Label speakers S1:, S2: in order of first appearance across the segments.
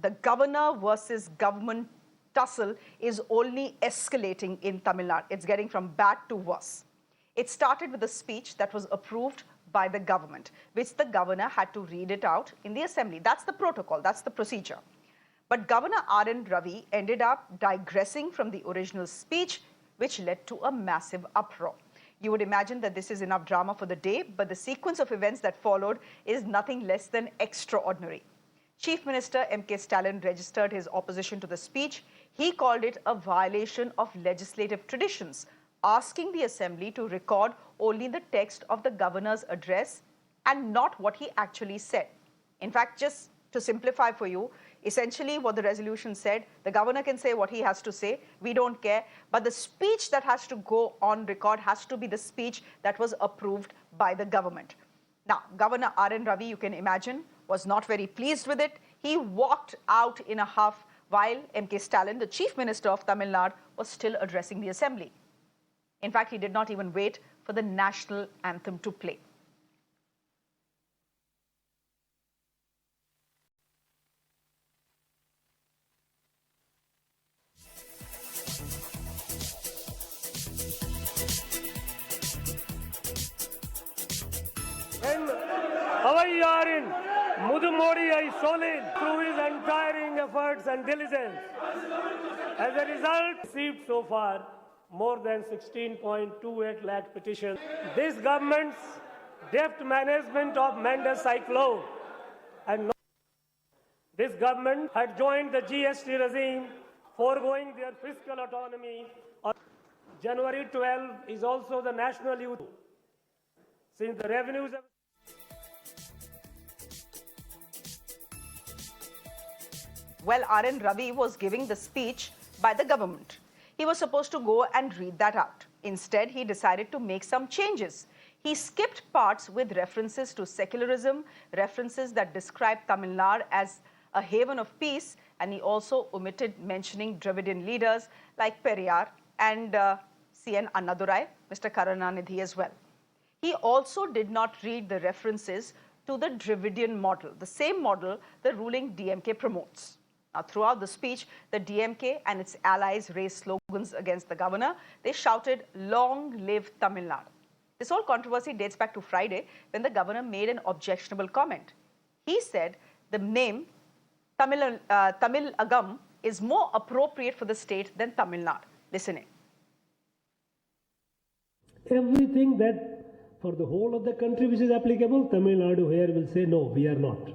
S1: The governor versus government tussle is only escalating in Tamil Nadu. It's getting from bad to worse. It started with a speech that was approved by the government, which the governor had to read it out in the assembly. That's the protocol, that's the procedure. But Governor RN Ravi ended up digressing from the original speech, which led to a massive uproar. You would imagine that this is enough drama for the day, but the sequence of events that followed is nothing less than extraordinary. Chief Minister MK Stalin registered his opposition to the speech. He called it a violation of legislative traditions, asking the assembly to record only the text of the governor's address and not what he actually said. In fact, just to simplify for you, essentially what the resolution said, the governor can say what he has to say, we don't care, but the speech that has to go on record has to be the speech that was approved by the government. Now, Governor RN Ravi, you can imagine, was not very pleased with it. He walked out in a huff while MK Stalin, the Chief Minister of Tamil Nadu, was still addressing the assembly. In fact, he did not even wait for the national anthem to play.
S2: When Avayarin Mudumodi I Solin through his untiring efforts and diligence, as a result, received so far more than 16.28 lakh petitions. This government's deft management of Mendes cyclone and this government had joined the GST regime, foregoing their fiscal autonomy. January 12 is also the National Youth. Since the revenues have
S1: Well, RN Ravi was giving the speech by the government. He was supposed to go and read that out. Instead, he decided to make some changes. He skipped parts with references to secularism, references that describe Tamil Nadu as a haven of peace, and he also omitted mentioning Dravidian leaders like Periyar and CN Annadurai, Mr. Karunanidhi as well. He also did not read the references to the Dravidian model, the same model the ruling DMK promotes. Now, throughout the speech, the DMK and its allies raised slogans against the governor. They shouted, "Long live Tamil Nadu." This whole controversy dates back to Friday when the governor made an objectionable comment. He said the name Tamil Agam is more appropriate for the state than Tamil Nadu. Listen in.
S2: everything that for the whole of the country which is applicable, Tamil Nadu here will say no, we are not.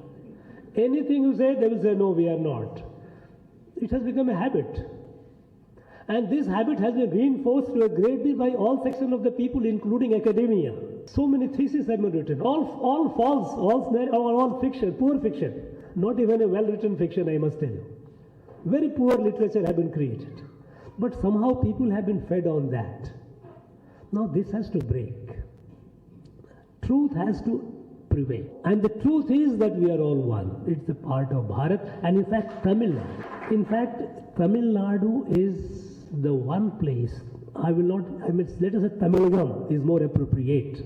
S2: Anything you say, they will say no, we are not. It has become a habit. And this habit has been reinforced to a great deal by all sections of the people, including academia. So many theses have been written, all false, all fiction, poor fiction. Not even a well-written fiction, I must tell you. Very poor literature have been created. But somehow people have been fed on that. Now this has to break. Truth has to prevail. And the truth is that we are all one. It's a part of Bharat, and in fact Tamil Nadu. In fact, Tamil Nadu is the one place, let us say Tamilagam is more appropriate.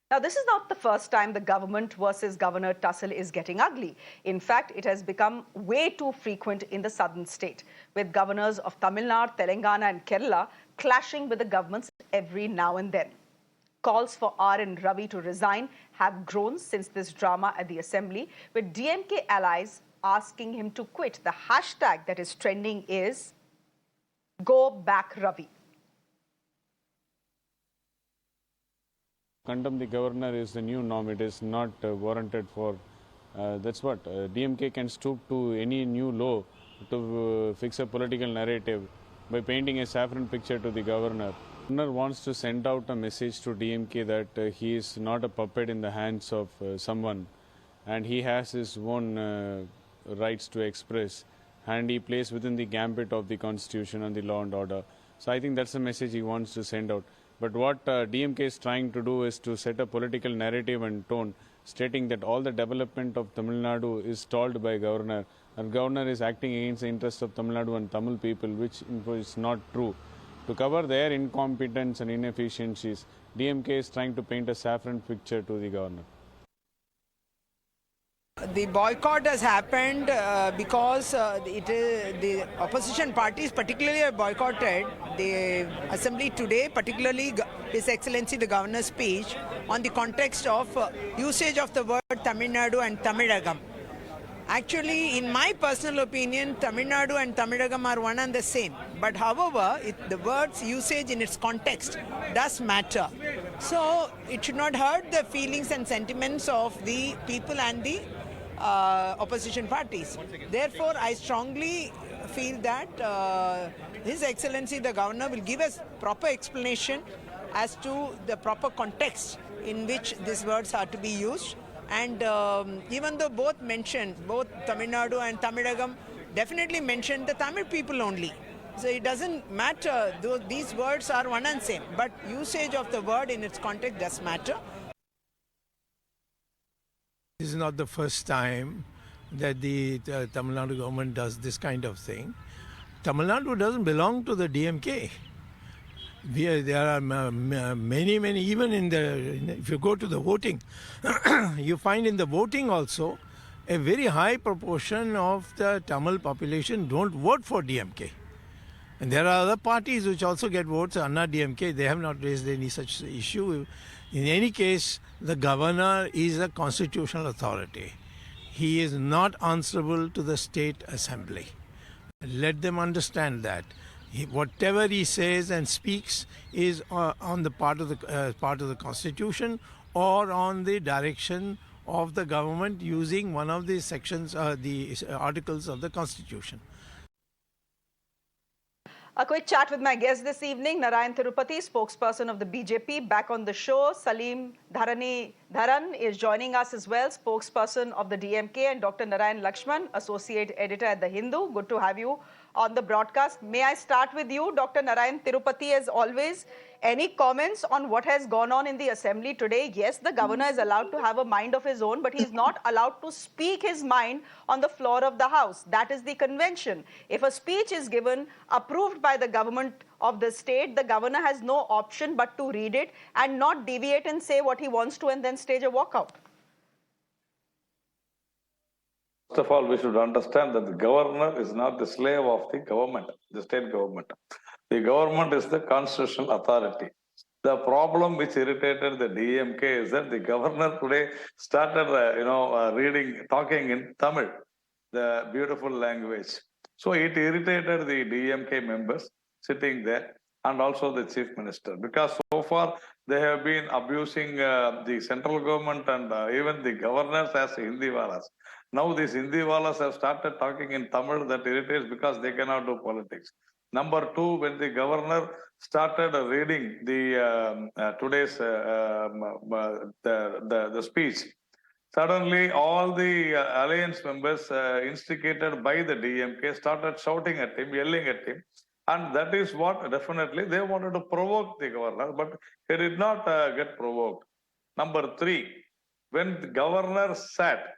S1: Now, this is not the first time the government versus governor tussle is getting ugly. In fact, it has become way too frequent in the southern state, with governors of Tamil Nadu, Telangana and Kerala clashing with the governments every now and then. Calls for RN Ravi to resign have grown since this drama at the assembly, with DMK allies asking him to quit. The hashtag that is trending is Go Back Ravi.
S3: Condemn the governor is the new norm. It is not warranted for, that's what, DMK can stoop to any new law to fix a political narrative by painting a saffron picture to the governor. The governor wants to send out a message to DMK that he is not a puppet in the hands of someone, and he has his own rights to express, and he plays within the gambit of the constitution and the law and order. So I think that's the message he wants to send out. But what DMK is trying to do is to set a political narrative and tone, stating that all the development of Tamil Nadu is stalled by governor, and governor is acting against the interests of Tamil Nadu and Tamil people, which is not true. To cover their incompetence and inefficiencies, DMK is trying to paint a saffron picture to the governor.
S4: The boycott has happened because the opposition parties particularly have boycotted the assembly today, particularly His Excellency the Governor's speech on the context of usage of the word Tamil Nadu and Tamilagam. Actually, in my personal opinion, Tamil Nadu and Tamilagam are one and the same. But however, the word's usage in its context does matter. So it should not hurt the feelings and sentiments of the people and the opposition parties. Therefore, I strongly feel that His Excellency the Governor will give us proper explanation as to the proper context in which these words are to be used. And even though both Tamil Nadu and Tamilagam definitely mentioned the Tamil people only. So it doesn't matter, though these words are one and same, but usage of the word in its context does matter.
S5: This is not the first time that the Tamil Nadu government does this kind of thing. Tamil Nadu doesn't belong to the DMK. There are many, even if you go to the voting, you find in the voting also a very high proportion of the Tamil population don't vote for DMK. And there are other parties which also get votes, Anna DMK, they have not raised any such issue. In any case, the governor is a constitutional authority. He is not answerable to the state assembly. Let them understand that. Whatever he says and speaks is on the part of the constitution or on the direction of the government using one of the sections, the articles of the constitution.
S1: A quick chat with my guest this evening, Narayan Tirupati, spokesperson of the BJP, back on the show. Salem Dharanidharan is joining us as well, spokesperson of the DMK, and Dr. Narayan Lakshman, associate editor at The Hindu. Good to have you on the broadcast. May I start with you, Dr. Narayan Tirupati, as always. Any comments on what has gone on in the assembly today? Yes, the governor is allowed to have a mind of his own, but he's not allowed to speak his mind on the floor of the house. That is the convention. If a speech is given, approved by the government of the state, the governor has no option but to read it and not deviate and say what he wants to and then stage a walkout.
S6: First of all, we should understand that the governor is not the slave of the government, the state government. The government is the constitutional authority. The problem which irritated the DMK is that the governor today started, talking in Tamil, the beautiful language. So it irritated the DMK members sitting there and also the chief minister, because so far they have been abusing the central government and even the governors as Hindiwalas. Now these Hindiwalas have started talking in Tamil. That irritates because they cannot do politics. Number two, when the governor started reading the today's the speech, suddenly all the alliance members instigated by the DMK started shouting at him, yelling at him. And that is what definitely they wanted to provoke the governor, but he did not get provoked. Number three, when the governor sat,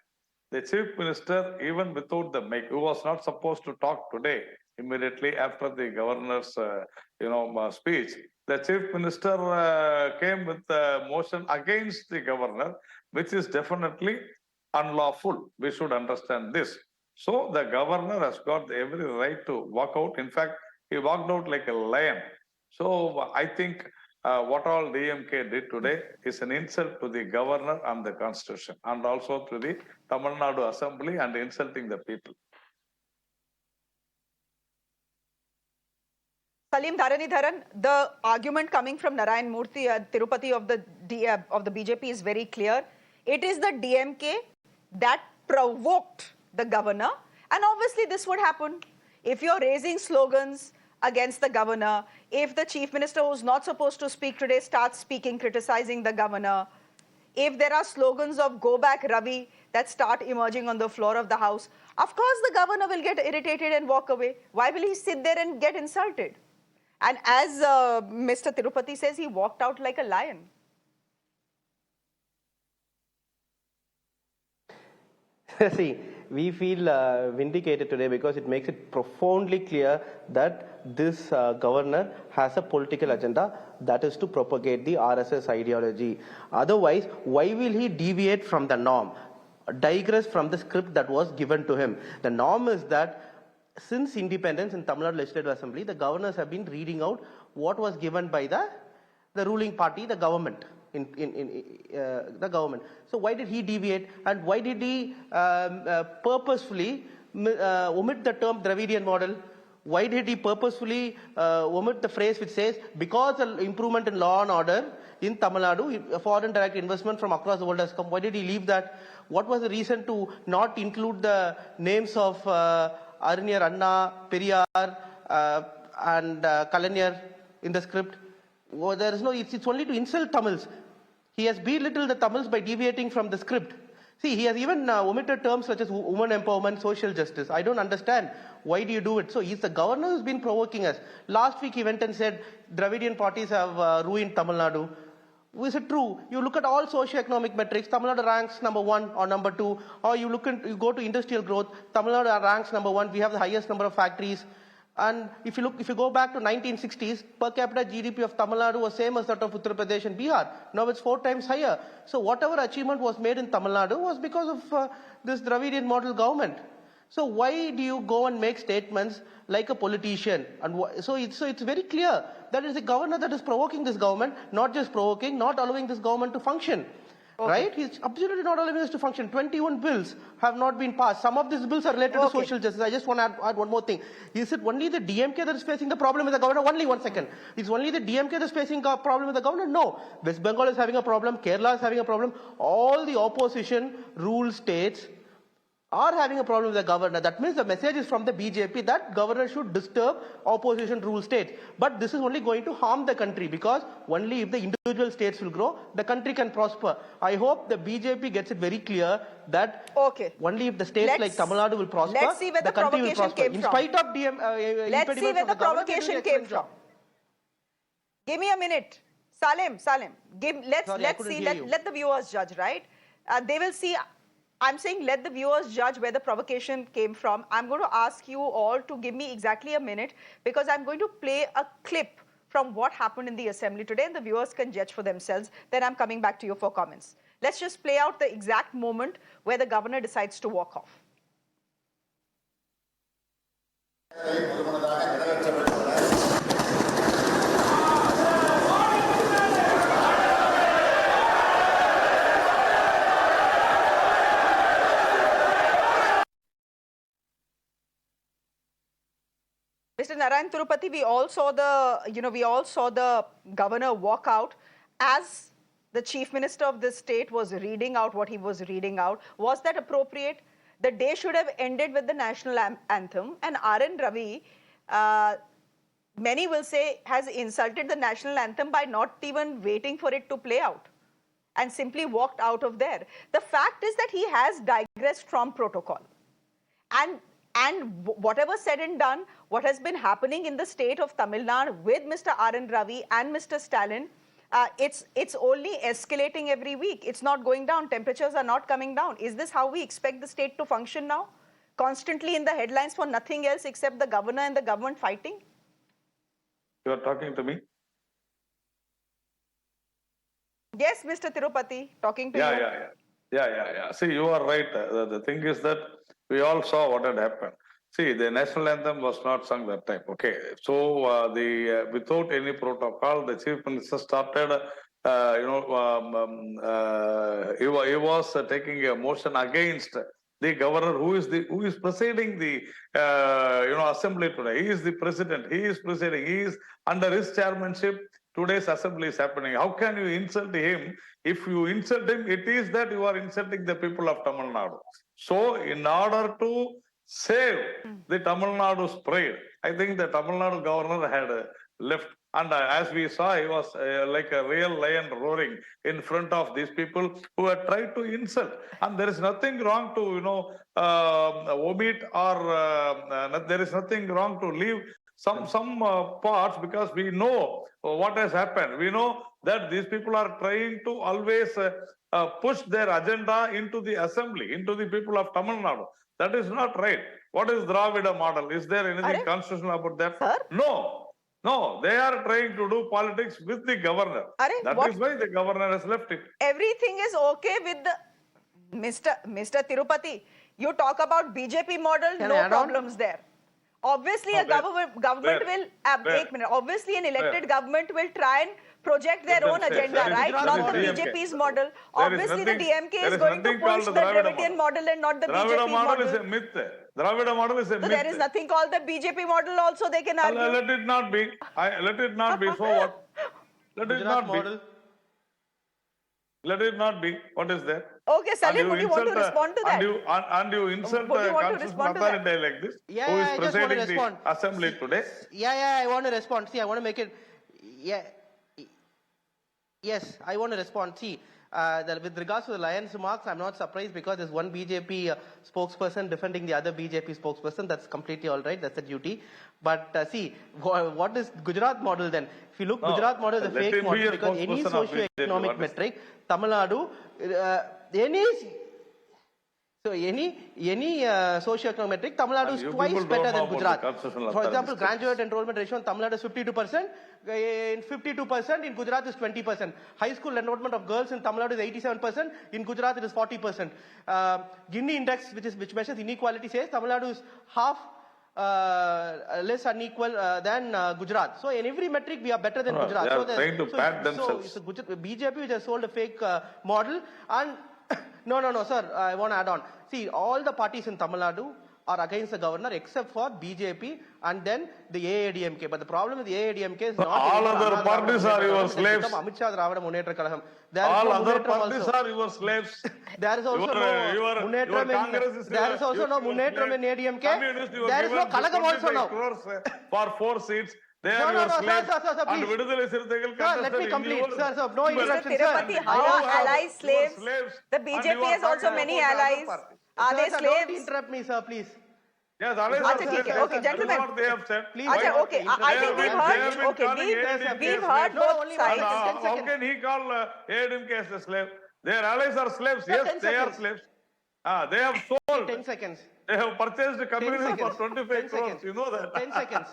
S6: the chief minister, even without the mic, who was not supposed to talk today, immediately after the governor's speech, the chief minister came with a motion against the governor, which is definitely unlawful. We should understand this. So the governor has got every right to walk out. In fact, he walked out like a lion. So I think what all DMK did today is an insult to the governor and the constitution, and also to the Tamil Nadu Assembly, and insulting the people.
S1: Salem Dharanidharan, the argument coming from Narayan Tirupati of the BJP is very clear. It is the DMK that provoked the governor, and obviously this would happen if you're raising slogans against the governor, if the chief minister who's not supposed to speak today starts speaking, criticizing the governor, if there are slogans of "Go back Ravi" that start emerging on the floor of the house, of course the governor will get irritated and walk away. Why will he sit there and get insulted? And as Mr. Tirupati says, he walked out like a lion.
S7: See, we feel vindicated today because it makes it profoundly clear that this governor has a political agenda, that is to propagate the RSS ideology. Otherwise, why will he deviate from the norm? digress from the script that was given to him. The norm is that since independence in Tamil Nadu Legislative Assembly, the governors have been reading out what was given by the ruling party, the government. The government. So why did he deviate, and why did he purposefully omit the term Dravidian model? Why did he purposefully omit the phrase which says, because of improvement in law and order in Tamil Nadu, foreign direct investment from across the world has come? Why did he leave that? What was the reason to not include the names of Arnyar, Anna, Periyar and Kalanyar in the script? Well, there is no, it's only to insult Tamils. He has belittled the Tamils by deviating from the script. See, he has even omitted terms such as women empowerment, social justice. I don't understand. Why do you do it? So he's the governor who's been provoking us. Last week he went and said Dravidian parties have ruined Tamil Nadu. Is it true? You look at all socio-economic metrics, Tamil Nadu ranks number 1 or number 2. Or you you go to industrial growth, Tamil Nadu ranks number 1. We have the highest number of factories. And if you go back to 1960s, per capita GDP of Tamil Nadu was same as that of Uttar Pradesh and Bihar. Now it's 4 times higher. So whatever achievement was made in Tamil Nadu was because of this Dravidian model government. So why do you go and make statements like a politician? And so it's very clear that it's the governor that is provoking this government, not just provoking, not allowing this government to function. Okay. Right? He's absolutely not allowing us to function. 21 bills have not been passed. Some of these bills are related to social justice. I just want to add one more thing. Is it only the DMK that is facing the problem with the governor? Only 1 second. Is only the DMK that is facing a problem with the governor? No. West Bengal is having a problem. Kerala is having a problem. All the opposition ruled states are having a problem with the governor. That means the message is from the BJP that governor should disturb opposition rule states. But this is only going to harm the country, because only if the individual states will grow, the country can prosper. I hope the BJP gets it very clear that only if the states like Tamil Nadu will prosper,
S1: let's see where the
S7: country will prosper.
S1: Came
S7: In
S1: from.
S7: spite of
S1: let's see where the provocation came from. Give me a minute. Salem, let the viewers judge, right? They will see. I'm saying let the viewers judge where the provocation came from. I'm going to ask you all to give me exactly a minute, because I'm going to play a clip from what happened in the assembly today, and the viewers can judge for themselves. Then I'm coming back to you for comments. Let's just play out the exact moment where the governor decides to walk off. Mr. Narayan Tirupati, we all saw the governor walk out as the chief minister of this state was reading out what he was reading out. Was that appropriate? The day should have ended with the national anthem, and RN Ravi, many will say, has insulted the national anthem by not even waiting for it to play out and simply walked out of there. The fact is that he has digressed from protocol. And whatever said and done, what has been happening in the state of Tamil Nadu with Mr. RN Ravi and Mr. Stalin, it's only escalating every week. It's not going down. Temperatures are not coming down. Is this how we expect the state to function now? Constantly in the headlines for nothing else except the governor and the government fighting?
S6: You are talking to me?
S1: Yes, Mr. Tirupati, talking to you.
S6: Yeah. See, you are right. The thing is that we all saw what had happened. See, the national anthem was not sung that time. Okay, so without any protocol, the chief minister started. He was taking a motion against the governor, who is presiding the assembly today. He is the president. He is presiding. He is under his chairmanship. Today's assembly is happening. How can you insult him? If you insult him, it is that you are insulting the people of Tamil Nadu. So, in order to save the Tamil Nadu's pride, I think the Tamil Nadu governor had left. And as we saw, he was like a real lion roaring in front of these people who had tried to insult. And there is nothing wrong to, omit, or there is nothing wrong to leave some parts, because we know what has happened. We know that these people are trying to always push their agenda into the assembly, into the people of Tamil Nadu. That is not right. What is Dravida model? Is there anything constitutional about that?
S1: Sir?
S6: No, they are trying to do politics with the governor. That is why the governor has left it.
S1: Everything is okay with the... Mr. Tirupati, you talk about BJP model,
S7: Can I
S1: no
S7: add on?
S1: problems there. Obviously, a government will, wait a minute, obviously an elected government will try and project their own agenda, right? Not the BJP's model. Obviously, the DMK is going to push the Dravidian model and not the
S6: Dravida
S1: BJP
S6: model is a
S1: model.
S6: myth. Dravida model is a
S1: So
S6: myth.
S1: there is nothing called the BJP model also, they can argue.
S6: Let it not be. Let it not be. So what? Let it
S7: Gujarat
S6: not be.
S7: model.
S6: Let it not be. What is there?
S1: Okay, Salim, would you want to respond to that?
S6: And you insult
S1: Would you want to
S6: constitutional
S1: respond to that?
S6: authority like this,
S7: Yeah,
S6: who is
S7: I just want to
S6: presiding
S7: respond.
S6: the assembly today.
S7: I want to respond. See, I want to make it. Yes, I want to respond. See, with regards to the Lions remarks, I'm not surprised because there's one BJP spokesperson defending the other BJP spokesperson. That's completely all right. That's a duty. But see, what is Gujarat model then? If you look, Gujarat model is a
S6: let
S7: fake
S6: him be
S7: model
S6: a
S7: because any
S6: spokesperson of BJP.
S7: socio-economic metric, Tamil Nadu, any socio-economic metric, Tamil Nadu is twice better than Gujarat. For example, graduate enrollment ratio in Tamil Nadu is 52%, in 52%, in Gujarat is 20%. High school enrollment of girls in Tamil Nadu is 87%, in Gujarat it is 40%. Gini index, which measures inequality, says Tamil Nadu is half less unequal than Gujarat. So in every metric we are better than Gujarat.
S6: They are trying to pat themselves.
S7: So BJP which has sold a fake model. And no, sir, I want to add on. See, all the parties in Tamil Nadu are against the governor except for BJP and then the AADMK. But the problem with the AADMK is not
S6: all other parties are your slaves. All other parties are your slaves.
S7: There is also no Munetram in ADMK. There is no Kalagam also now.
S6: For 4 seats. They are your slaves.
S7: Sir,
S6: And
S7: please. Sir, let me complete. Sir, no
S1: Mr.
S7: interruption,
S1: Tirupati,
S7: sir.
S1: how are allies slaves?
S6: slaves.
S1: The
S6: And
S1: BJP
S6: you are
S1: has also
S6: talking
S1: many
S6: about the other
S1: allies.
S6: party.
S1: Are they
S7: Sir, don't
S1: slaves?
S7: interrupt me, sir, please.
S6: Yes, allies are
S1: Acha,
S6: slaves.
S1: theek hai. Okay, gentlemen.
S6: That is what they have said.
S7: Please.
S1: Acha, okay, I think we've we've heard
S7: No,
S1: both
S7: only
S1: sides.
S7: 10
S6: How
S7: seconds.
S6: can he call ADMK as a slave? Their allies are slaves.
S7: Sir,
S6: Yes,
S7: 10
S6: they are
S7: seconds.
S6: slaves. They have sold.
S7: 10 seconds.
S6: They have purchased communism for
S7: seconds.
S6: 25
S7: 10
S6: crores.
S7: seconds.
S6: You know that.
S7: 10 seconds.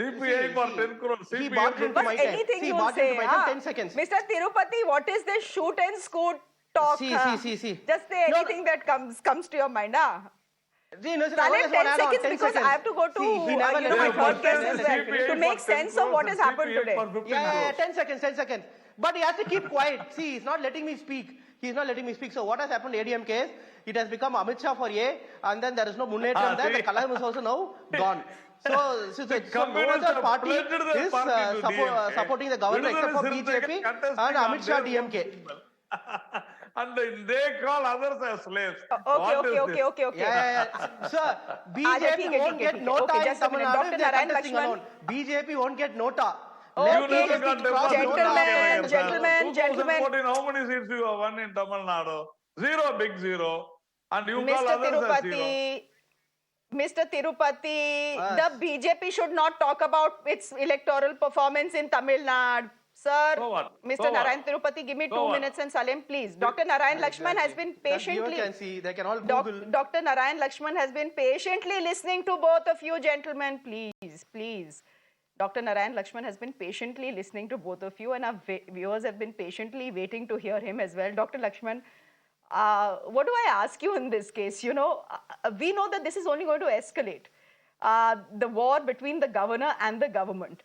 S6: CPI for 10 crores.
S7: He
S6: CPI
S7: barged
S6: for
S7: into
S1: But
S7: my time.
S1: anything
S7: See,
S1: you will
S7: barged into
S1: say,
S7: my time, 10 seconds.
S1: Mr. Tirupati, what is this shoot and scoot talk?
S7: See.
S1: Just say
S7: No,
S1: anything that comes to your mind,
S7: See, no, sir, I
S1: Salim,
S7: just want
S1: 10
S7: to add on,
S1: seconds
S7: 10
S1: because
S7: seconds.
S1: I have to go to
S7: See, he never
S1: my
S7: let me
S1: podcast
S7: finish.
S1: as well to make sense of what has happened today.
S7: Yeah, 10 seconds. But he has to keep quiet. See, he's not letting me speak. So what has happened to ADMK is, it has become Amit Shah for A, and then there is no Munetram there. The Kalam is also now gone. So no other party is supporting the government except for BJP and Amit Shah DMK.
S6: And they call others as slaves.
S1: Okay.
S7: Yeah. Sir, BJP won't get nota
S1: Okay,
S7: in
S1: just a
S7: Tamil
S1: minute.
S7: Nadu
S1: Dr.
S7: if they're
S1: Narayan
S7: contesting
S1: Lakshman.
S7: alone. BJP won't get nota.
S1: Okay,
S6: Gentlemen.
S1: gentlemen.
S6: 2014, how many seats you have won in Tamil Nadu? Zero, big zero. And you call
S1: Mr.
S6: others as zero.
S1: Mr. Tirupati, the BJP should not talk about its electoral performance in Tamil Nadu. Sir,
S6: So what?
S1: Mr.
S6: So
S1: Narayan
S6: what?
S1: Tirupati, give me
S6: So
S1: 2
S6: what?
S1: minutes and Salim, please. Dr. Narayan Lakshman has been patiently...
S7: Can see, they can all Google.
S1: Dr. Narayan Lakshman has been patiently listening to both of you gentlemen. Please. Dr. Narayan Lakshman has been patiently listening to both of you and our viewers have been patiently waiting to hear him as well. Dr. Lakshman, what do I ask you in this case? You know, we know that this is only going to escalate. The war between the governor and the government.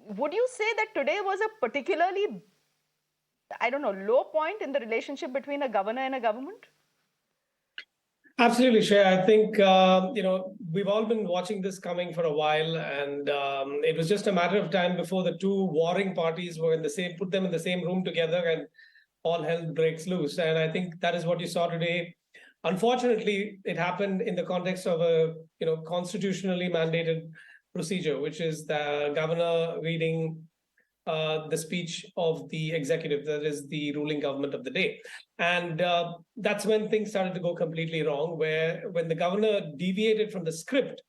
S1: Would you say that today was a particularly, low point in the relationship between a governor and a government?
S8: Absolutely, Shreya. I think, we've all been watching this coming for a while, and it was just a matter of time before the two warring parties were put them in the same room together and all hell breaks loose. And I think that is what you saw today. Unfortunately, it happened in the context of a, constitutionally mandated procedure, which is the governor reading the speech of the executive, that is the ruling government of the day. And that's when things started to go completely wrong, when the governor deviated from the script,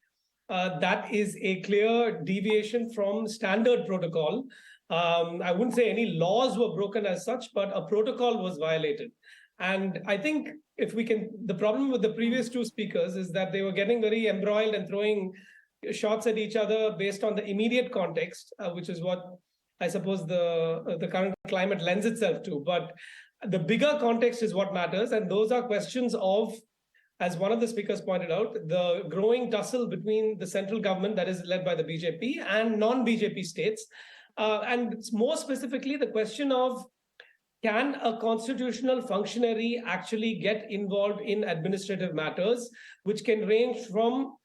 S8: that is a clear deviation from standard protocol. I wouldn't say any laws were broken as such, but a protocol was violated. And I think the problem with the previous two speakers is that they were getting very embroiled and throwing shots at each other based on the immediate context, which is what I suppose the current climate lends itself to. But the bigger context is what matters. And those are questions of, as one of the speakers pointed out, the growing tussle between the central government that is led by the BJP and non-BJP states. And more specifically, the question of, can a constitutional functionary actually get involved in administrative matters, which can range from,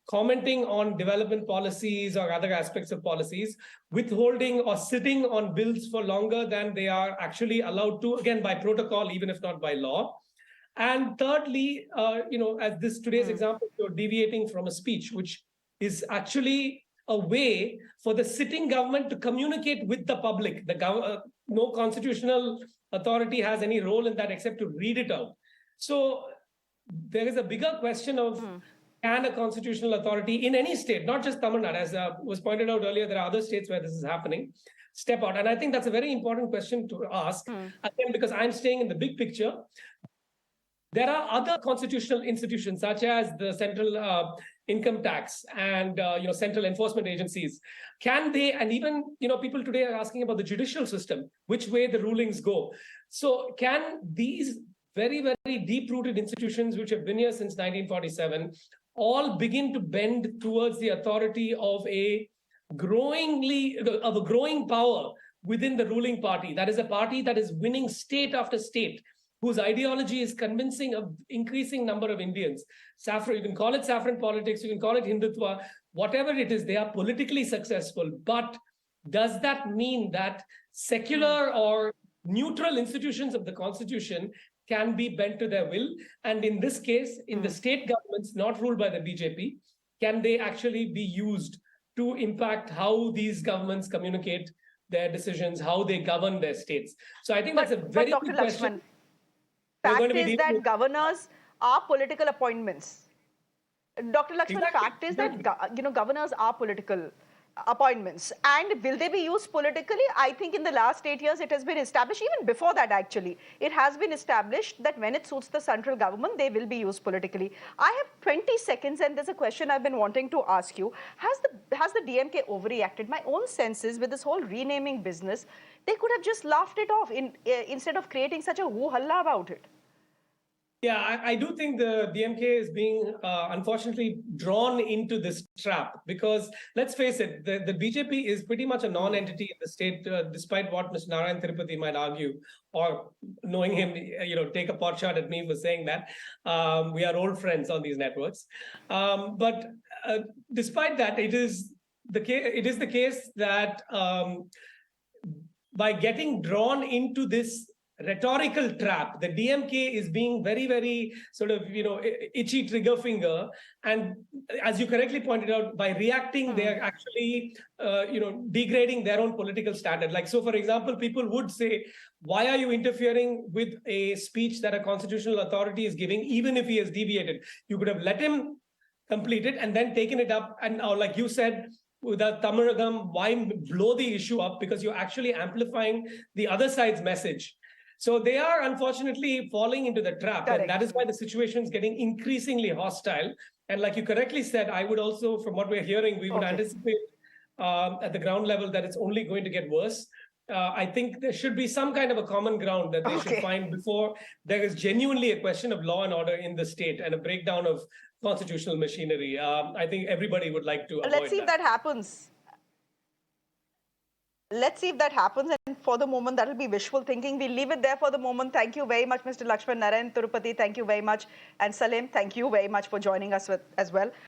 S8: commenting on development policies or other aspects of policies, withholding or sitting on bills for longer than they are actually allowed to, again, by protocol, even if not by law. And thirdly, as this today's example, you're deviating from a speech, which is actually a way for the sitting government to communicate with the public. No constitutional authority has any role in that except to read it out. So there is a bigger question of, can a constitutional authority in any state, not just Tamil Nadu, as was pointed out earlier, there are other states where this is happening, step out? And I think that's a very important question to ask, again, because I'm staying in the big picture. There are other constitutional institutions, such as the central income tax and central enforcement agencies. Can they, and even people today are asking about the judicial system, which way the rulings go. So can these very, very deep-rooted institutions, which have been here since 1947, all begin to bend towards the authority of a growing power within the ruling party? That is a party that is winning state after state, whose ideology is convincing an increasing number of Indians. Saffron, you can call it saffron politics, you can call it Hindutva, whatever it is, they are politically successful. But does that mean that secular or neutral institutions of the constitution can be bent to their will? And in this case, in the state governments not ruled by the BJP, can they actually be used to impact how these governments communicate their decisions, how they govern their states? So I think that's a very
S1: Dr.
S8: good question.
S1: Fact is that governors are political appointments. Dr. Lakshman, fact is that governors are political appointments. And will they be used politically? I think in the last 8 years, it has been established, even before that actually, it has been established that when it suits the central government, they will be used politically. I have 20 seconds and there's a question I've been wanting to ask you. Has the DMK overreacted? My own sense is with this whole renaming business, they could have just laughed it off instead of creating such a hoo-halla about it.
S8: Yeah, I do think the DMK is being, unfortunately, drawn into this trap because, let's face it, the BJP is pretty much a non-entity in the state, despite what Mr. Narayan Tirupati might argue, or knowing him, take a pot shot at me for saying that. We are old friends on these networks. But despite that, it is the case that by getting drawn into this rhetorical trap, the DMK is being very, very sort of, itchy trigger finger. And as you correctly pointed out, by reacting, they are actually, degrading their own political standard. Like, so for example, people would say, why are you interfering with a speech that a constitutional authority is giving, even if he has deviated? You could have let him complete it and then taken it up. And like you said, with the Tamil, why blow the issue up? Because you're actually amplifying the other side's message. So they are unfortunately falling into the trap. Correct. And that is why the situation is getting increasingly hostile. And like you correctly said, I would also, from what we're hearing, we would anticipate at the ground level that it's only going to get worse. I think there should be some kind of a common ground that they should find before there is genuinely a question of law and order in the state and a breakdown of constitutional machinery. I think everybody would like to avoid that.
S1: Let's see if that happens. Let's see if that happens. And for the moment, that will be wishful thinking. We'll leave it there for the moment. Thank you very much, Mr. Lakshman. Narayan Tirupati, thank you very much. And Salem, thank you very much for joining us as well.